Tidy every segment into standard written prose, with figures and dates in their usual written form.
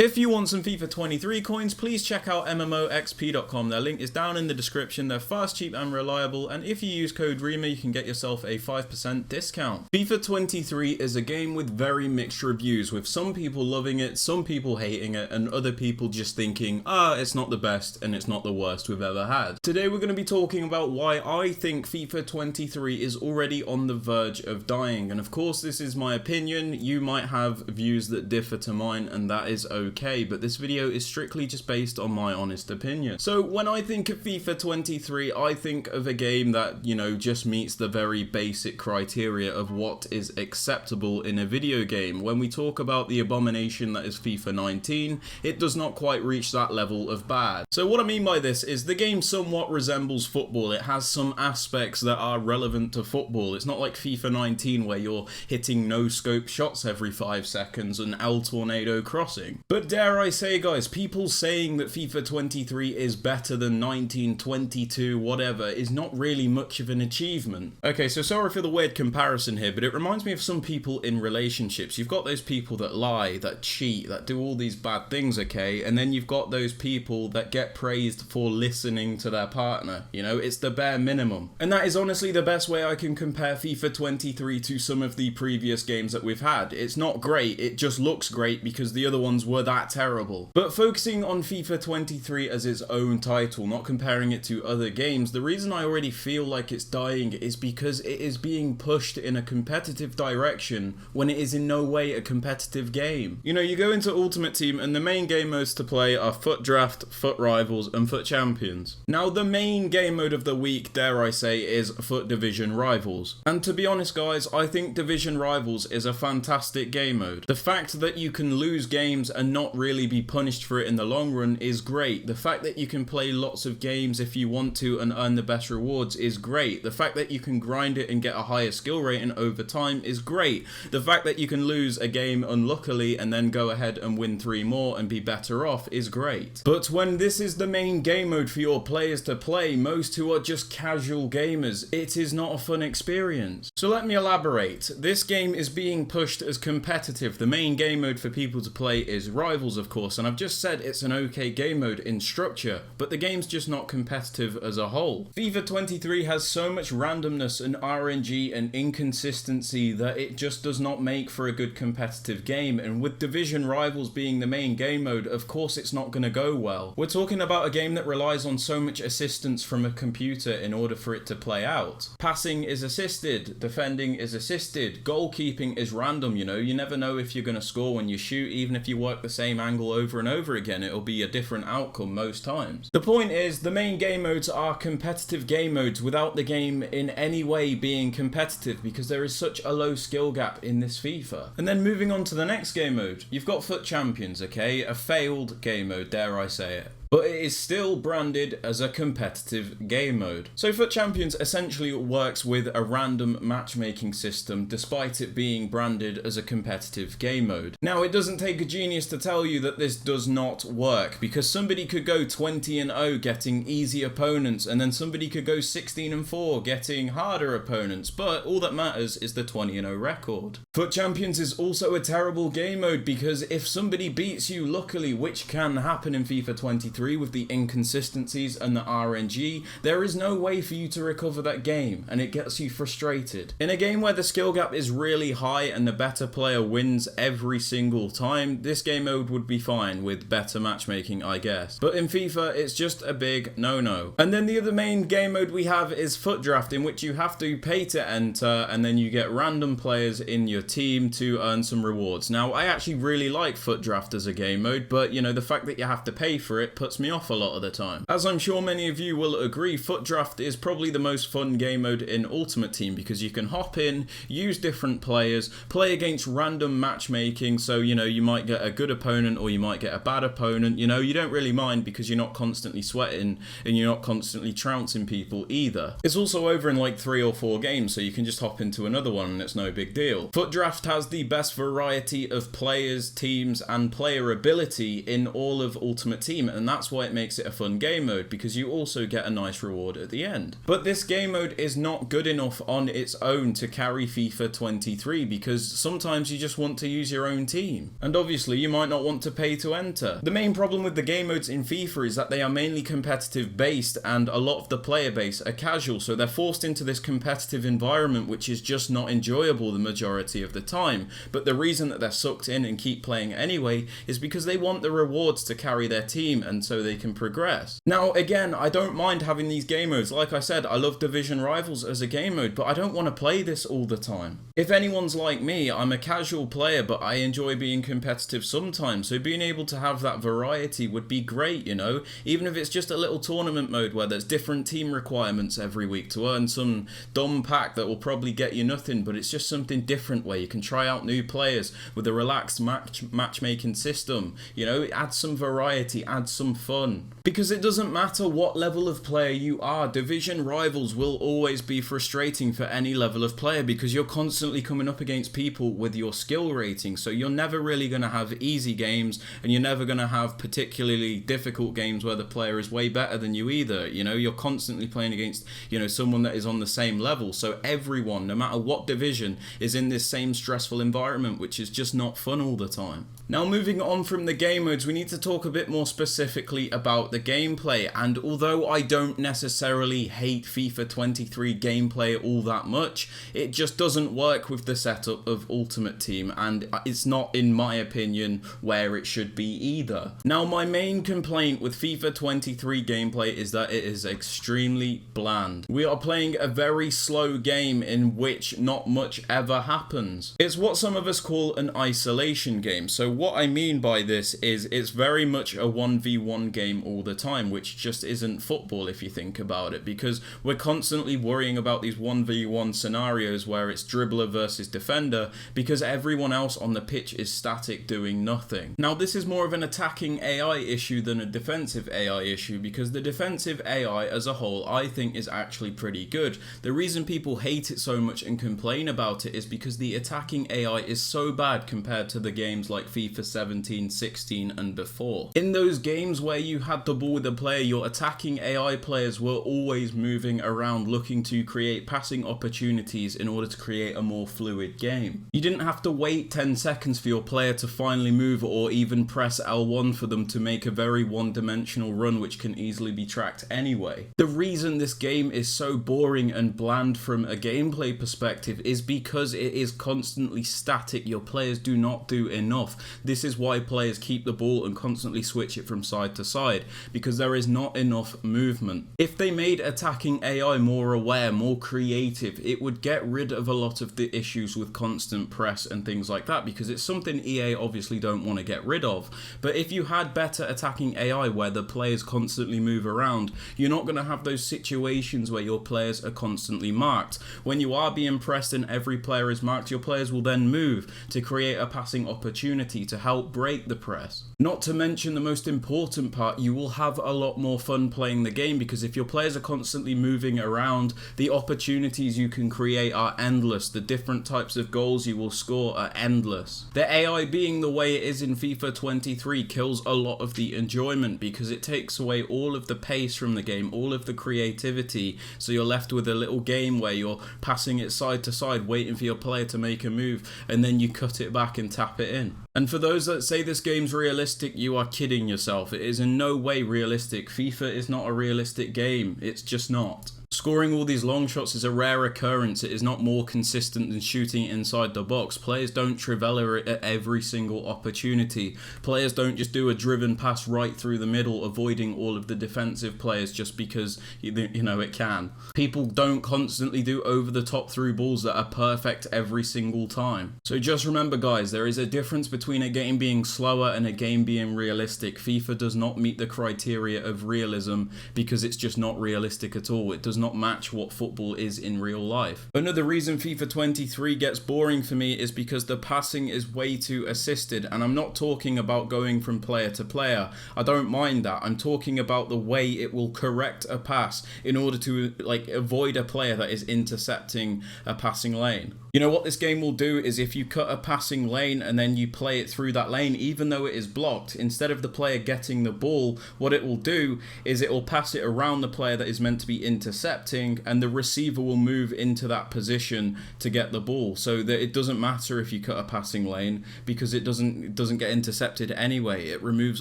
If you want some FIFA 23 coins, please check out MMOXP.com. Their link is down in the description. They're fast, cheap and reliable, and if you use code REMA you can get yourself a 5% discount. FIFA 23 is a game with very mixed reviews, with some people loving it, some people hating it, and other people just thinking, it's not the best and it's not the worst we've ever had. Today we're going to be talking about why I think FIFA 23 is already on the verge of dying, and of course this is my opinion. You might have views that differ to mine, and that is okay, but this video is strictly just based on my honest opinion. So when I think of FIFA 23, I think of a game that, just meets the very basic criteria of what is acceptable in a video game. When we talk about the abomination that is FIFA 19, it does not quite reach that level of bad. So what I mean by this is the game somewhat resembles football. It has some aspects that are relevant to football. It's not like FIFA 19 where you're hitting no-scope shots every 5 seconds and El Tornado crossing. But dare I say, guys, people saying that FIFA 23 is better than 1922 whatever is not really much of an achievement. Okay, so sorry for the weird comparison here, but it reminds me of some people in relationships. You've got those people that lie, that cheat, that do all these bad things, okay? And then you've got those people that get praised for listening to their partner. It's the bare minimum. And that is honestly the best way I can compare FIFA 23 to some of the previous games that we've had. It's not great, it just looks great because the other ones were that terrible. But focusing on FIFA 23 as its own title, not comparing it to other games, the reason I already feel like it's dying is because it is being pushed in a competitive direction when it is in no way a competitive game. You go into Ultimate Team and the main game modes to play are Foot Draft, Foot Rivals and Foot Champions. Now the main game mode of the week, dare I say, is Foot Division Rivals. And to be honest guys, I think Division Rivals is a fantastic game mode. The fact that you can lose games and not really be punished for it in the long run is great. The fact that you can play lots of games if you want to and earn the best rewards is great. The fact that you can grind it and get a higher skill rating over time is great. The fact that you can lose a game unluckily and then go ahead and win 3 more and be better off is great. But when this is the main game mode for your players to play, most who are just casual gamers, it is not a fun experience. So let me elaborate. This game is being pushed as competitive. The main game mode for people to play is Rivals, of course, and I've just said it's an okay game mode in structure, but the game's just not competitive as a whole. FIFA 23 has so much randomness and RNG and inconsistency that it just does not make for a good competitive game, and with Division Rivals being the main game mode, of course it's not going to go well. We're talking about a game that relies on so much assistance from a computer in order for it to play out. Passing is assisted, defending is assisted, goalkeeping is random, you never know if you're going to score when you shoot. Even if you work the same angle over and over again, it'll be a different outcome most times. The point is, the main game modes are competitive game modes without the game in any way being competitive because there is such a low skill gap in this FIFA. And then moving on to the next game mode, you've got Foot Champions, okay? A failed game mode, dare I say it. But it is still branded as a competitive game mode. So Foot Champions essentially works with a random matchmaking system despite it being branded as a competitive game mode. Now it doesn't take a genius to tell you that this does not work, because somebody could go 20-0 getting easy opponents and then somebody could go 16-4 getting harder opponents, but all that matters is the 20-0 record. Foot Champions is also a terrible game mode because if somebody beats you luckily, which can happen in FIFA 23, with the inconsistencies and the RNG, there is no way for you to recover that game, and it gets you frustrated. In a game where the skill gap is really high and the better player wins every single time, this game mode would be fine with better matchmaking, I guess. But in FIFA, it's just a big no-no. And then the other main game mode we have is Foot Draft, in which you have to pay to enter, and then you get random players in your team to earn some rewards. Now, I actually really like Foot Draft as a game mode, but the fact that you have to pay for it puts me off a lot of the time. As I'm sure many of you will agree, Foot Draft is probably the most fun game mode in Ultimate Team because you can hop in, use different players, play against random matchmaking, so you might get a good opponent or you might get a bad opponent. You don't really mind because you're not constantly sweating and you're not constantly trouncing people either. It's also over in like 3 or 4 games, so you can just hop into another one and it's no big deal. Foot Draft has the best variety of players, teams and player ability in all of Ultimate Team, and that's that's why it makes it a fun game mode, because you also get a nice reward at the end. But this game mode is not good enough on its own to carry FIFA 23, because sometimes you just want to use your own team, and obviously you might not want to pay to enter. The main problem with the game modes in FIFA is that they are mainly competitive based, and a lot of the player base are casual, so they're forced into this competitive environment which is just not enjoyable the majority of the time. But the reason that they're sucked in and keep playing anyway is because they want the rewards to carry their team and so they can progress. Now again, I don't mind having these game modes. Like I said, I love Division Rivals as a game mode, but I don't want to play this all the time. If anyone's like me, I'm a casual player, but I enjoy being competitive sometimes, so being able to have that variety would be great, you know? Even if it's just a little tournament mode where there's different team requirements every week to earn some dumb pack that will probably get you nothing, but it's just something different where you can try out new players with a relaxed matchmaking system. You know, it adds some variety, adds some fun. Because it doesn't matter what level of player you are, Division Rivals will always be frustrating for any level of player, because you're constantly coming up against people with your skill rating, so you're never really going to have easy games, and you're never going to have particularly difficult games where the player is way better than you either. You know, you're constantly playing against, you know, someone that is on the same level, so everyone, no matter what division, is in this same stressful environment, which is just not fun all the time. Now, moving on from the game modes, we need to talk a bit more specifically about the gameplay, and although I don't necessarily hate FIFA 23 gameplay all that much, it just doesn't work with the setup of Ultimate Team, and it's not, in my opinion, where it should be either. Now, my main complaint with FIFA 23 gameplay is that it is extremely bland. We are playing a very slow game in which not much ever happens. It's what some of us call an isolation game. So what I mean by this is it's very much a 1v1 game all the time, which just isn't football if you think about it, because we're constantly worrying about these 1v1 scenarios where it's dribbler versus defender, because everyone else on the pitch is static doing nothing. Now, this is more of an attacking AI issue than a defensive AI issue, because the defensive AI as a whole I think is actually pretty good. The reason people hate it so much and complain about it is because the attacking AI is so bad compared to the games like FIFA 17, 16 and before. In those games where you had the ball with a player, your attacking AI players were always moving around looking to create passing opportunities in order to create a more fluid game. You didn't have to wait 10 seconds for your player to finally move, or even press L1 for them to make a very one-dimensional run which can easily be tracked anyway. The reason this game is so boring and bland from a gameplay perspective is because it is constantly static. Your players do not do enough. This is why players keep the ball and constantly switch it from side to side, because there is not enough movement. If they made attacking AI more aware, more creative, it would get rid of a lot of the issues with constant press and things like that, because it's something EA obviously don't want to get rid of. But if you had better attacking AI where the players constantly move around, you're not going to have those situations where your players are constantly marked. When you are being pressed and every player is marked, your players will then move to create a passing opportunity to help break the press. Not to mention the most important part, you will have a lot more fun playing the game, because if your players are constantly moving around, the opportunities you can create are endless. The different types of goals you will score are endless. The AI being the way it is in FIFA 23 kills a lot of the enjoyment, because it takes away all of the pace from the game, all of the creativity, so you're left with a little game where you're passing it side to side, waiting for your player to make a move, and then you cut it back and tap it in. And for those that say this game's realistic, you are kidding yourself. It is in no way realistic. FIFA is not a realistic game. It's just not. Scoring all these long shots is a rare occurrence. It is not more consistent than shooting inside the box. Players don't trivela it at every single opportunity. Players don't just do a driven pass right through the middle, avoiding all of the defensive players just because, you know, it can. People don't constantly do over-the-top through balls that are perfect every single time. So just remember, guys, there is a difference between a game being slower and a game being realistic. FIFA does not meet the criteria of realism because it's just not realistic at all. It does not match what football is in real life. Another reason FIFA 23 gets boring for me is because the passing is way too assisted, and I'm not talking about going from player to player. I don't mind that. I'm talking about the way it will correct a pass in order to avoid a player that is intercepting a passing lane. You know what this game will do is if you cut a passing lane and then you play it through that lane, even though it is blocked, instead of the player getting the ball, what it will do is it will pass it around the player that is meant to be intercepting, and the receiver will move into that position to get the ball, so that it doesn't matter if you cut a passing lane, because it doesn't get intercepted anyway. It removes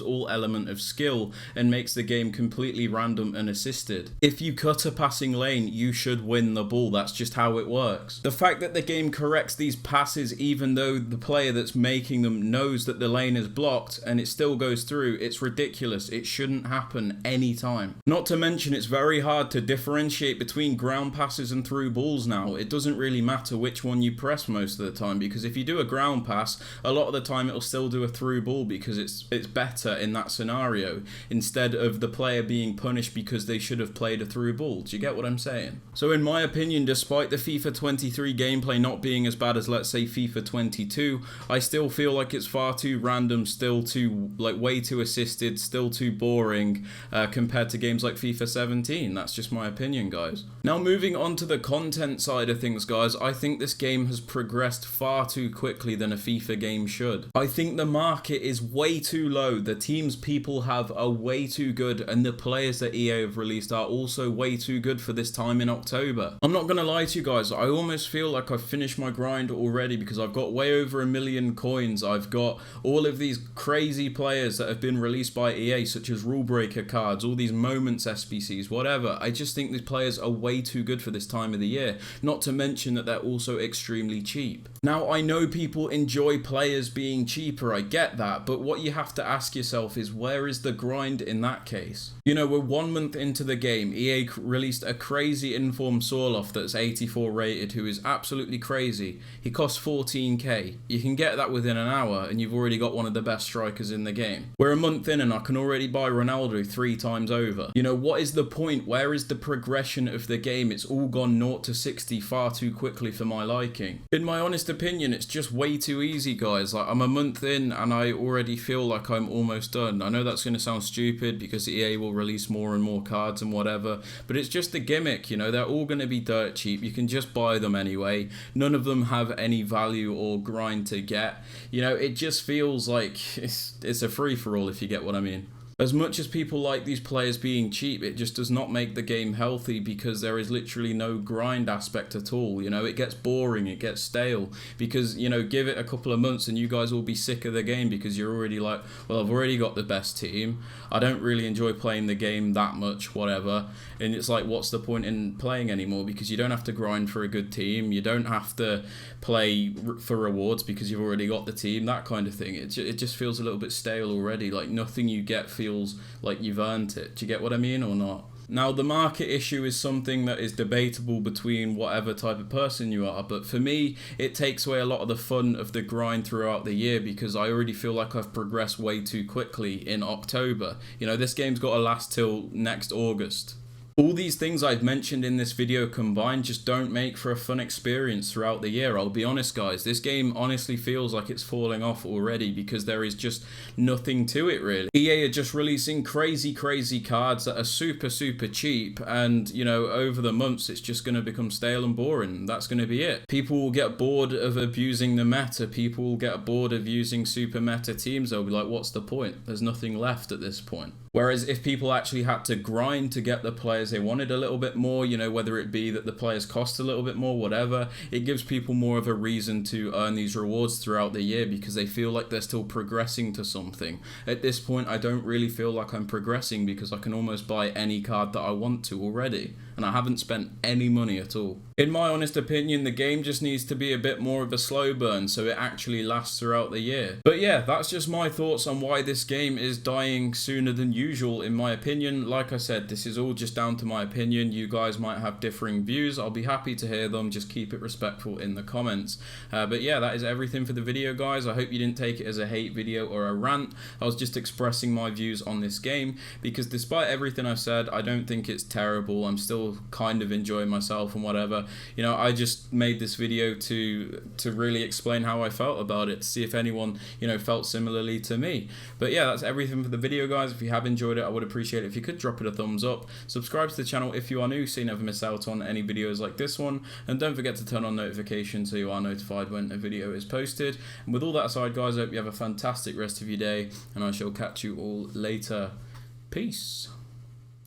all element of skill and makes the game completely random and assisted. If you cut a passing lane, you should win the ball. That's just how it works. The fact that the game corrects these passes even though the player that's making them knows that the lane is blocked and it still goes through, it's ridiculous. It shouldn't happen anytime. Not to mention, it's very hard to differentiate between ground passes and through balls now. It doesn't really matter which one you press most of the time, because if you do a ground pass, a lot of the time it'll still do a through ball because it's better in that scenario, instead of the player being punished because they should have played a through ball. Do you get what I'm saying? So in my opinion, despite the FIFA 23 gameplay not being as bad as, let's say, FIFA 22, I still feel like it's far too random, still too way too assisted, still too boring compared to games like FIFA 17. That's just my opinion, guys. Now moving on to the content side of things, guys, I think this game has progressed far too quickly than a FIFA game should. I think the market is way too low, the teams people have are way too good, and the players that EA have released are also way too good for this time in October. I'm not gonna lie to you guys, I almost feel like I've finished my grind already, because I've got way over 1 million coins. I've got all of these crazy players that have been released by EA, such as rule breaker cards, all these moments SBCs, whatever. I just think these players are way too good for this time of the year, not to mention that they're also extremely cheap. Now, I know people enjoy players being cheaper, I get that, but what you have to ask yourself is, where is the grind in that case? You know, we're 1 month into the game, EA released a crazy informed Sorloth that's 84 rated, who is absolutely crazy. He costs 14k. You can get that within an hour and you've already got one of the best strikers in the game. We're a month in and I can already buy Ronaldo 3 times over. You know, what is the point? Where is the progression of the game? It's all gone 0 to 60 far too quickly for my liking. In my honest opinion, it's just way too easy, guys. Like, I'm a month in and I already feel like I'm almost done. I know that's going to sound stupid because EA will release more and more cards and whatever, but it's just a gimmick, you know. They're all going to be dirt cheap. You can just buy them anyway. None of them have any value or grind to get. You know, it just feels like it's a free-for-all, if you get what I mean. As much as people like these players being cheap, it just does not make the game healthy, because there is literally no grind aspect at all. You know, it gets boring, it gets stale, because, you know, give it a couple of months and you guys will be sick of the game, because you're already like, well, I've already got the best team. I don't really enjoy playing the game that much, whatever. And it's like, what's the point in playing anymore? Because you don't have to grind for a good team. You don't have to play for rewards because you've already got the team, that kind of thing. It just feels a little bit stale already. Like, nothing you get feels like you've earned it. Do you get what I mean or not? Now, the market issue is something that is debatable between whatever type of person you are, but for me, it takes away a lot of the fun of the grind throughout the year, because I already feel like I've progressed way too quickly in October. You know, this game's got to last till next August. All these things I've mentioned in this video combined just don't make for a fun experience throughout the year. I'll be honest, guys, this game honestly feels like it's falling off already, because there is just nothing to it, really. EA are just releasing crazy cards that are super cheap, and, you know, over the months it's just going to become stale and boring. That's going to be it. People will get bored of abusing the meta. People will get bored of using super meta teams. They'll be like, what's the point? There's nothing left at this point. Whereas if people actually had to grind to get the players they wanted a little bit more, you know, whether it be that the players cost a little bit more, whatever, it gives people more of a reason to earn these rewards throughout the year, because they feel like they're still progressing to something. At this point, I don't really feel like I'm progressing, because I can almost buy any card that I want to already, and I haven't spent any money at all. In my honest opinion, the game just needs to be a bit more of a slow burn so it actually lasts throughout the year. But yeah, that's just my thoughts on why this game is dying sooner than usual, in my opinion. Like I said, this is all just down to my opinion. You guys might have differing views. I'll be happy to hear them. Just keep it respectful in the comments. But yeah, that is everything for the video, guys. I hope you didn't take it as a hate video or a rant. I was just expressing my views on this game, because despite everything I've said, I don't think it's terrible. I'm still still kind of enjoying myself and whatever. You know, I just made this video to really explain how I felt about it, to see if anyone, you know, felt similarly to me. But yeah, that's everything for the video, guys. If you have enjoyed it, I would appreciate it if you could drop it a thumbs up. Subscribe to the channel if you are new, so you never miss out on any videos like this one, and don't forget to turn on notifications so you are notified when a video is posted. And with all that aside, guys, I hope you have a fantastic rest of your day, and I shall catch you all later. Peace.